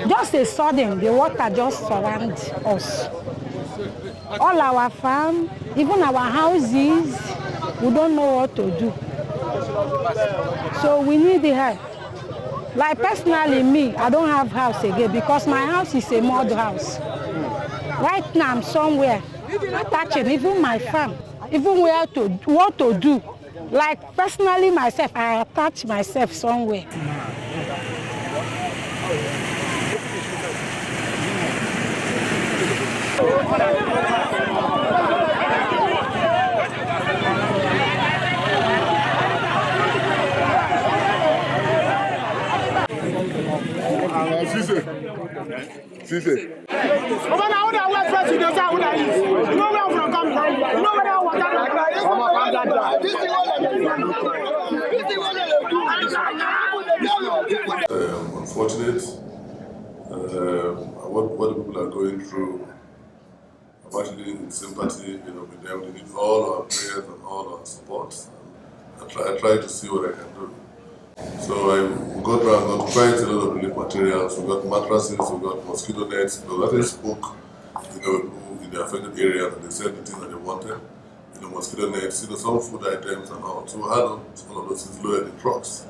Just a sudden, the water just surrounds us. All our farm, even our houses, we don't know what to do. So we need the help. Like personally, me, I don't have house again because my house is a mud house. Right now, I'm somewhere attaching even my farm, even what to do. Like personally, myself, I attach myself somewhere. Unfortunate. What the people are going through, I'm actually in sympathy, with them. They need all our prayers and all our support. I try to see what I can do. So we got quite a lot of relief materials. We got mattresses, we got mosquito nets. Because I spoke, people in the affected area, and they said the things that they wanted. Mosquito nets, some food items and all. So we had all of those things loaded in trucks.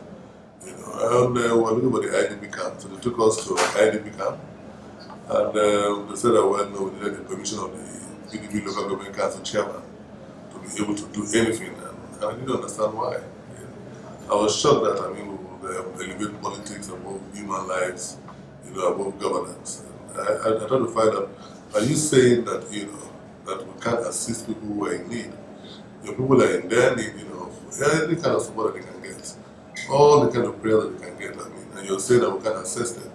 And we were looking for the IDP camp. So they took us to IDP camp. And they said that, we needed the permission of the PDP local government council chairman to be able to do anything. And I didn't understand why. I was shocked that, we would elevate politics above human lives, above governance. And I tried to find out, are you saying that, that we can't assist people who are in need? People are in their need, any kind of support that they can get. All the kind of prayer that they can get, and you're saying that we can assist them.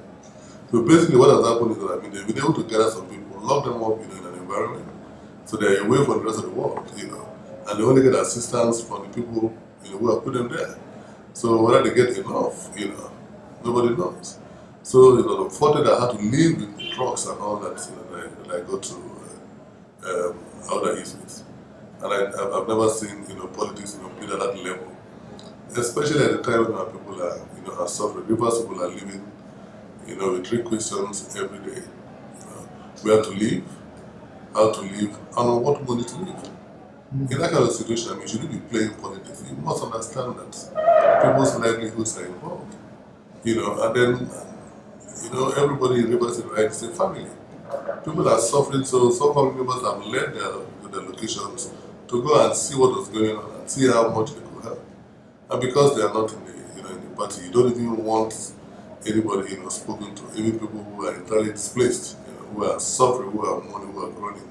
So basically what has happened is that, they've been able to gather some people, lock them up, in an environment, so they're away from the rest of the world, and they only get assistance from the people, who have put them there. So whether they get enough, nobody knows. So, unfortunately I had to leave with the trucks and all that, that I go to other issues. And I've never seen, politics, put at that level. Especially at the time when our people are, are suffering. Rivers people are living, with 3 questions every day. Where to live, how to live, and on what money to live. In that kind of situation, you shouldn't be playing politics. You must understand that people's livelihoods are involved. And then, everybody in Rivers is a family. People are suffering, so some family members have left their locations to go and see what was going on and see how much they could help. And because they are not in the party, you don't even want anybody spoken to, even people who are entirely displaced, who are suffering, who have money, who are groaning.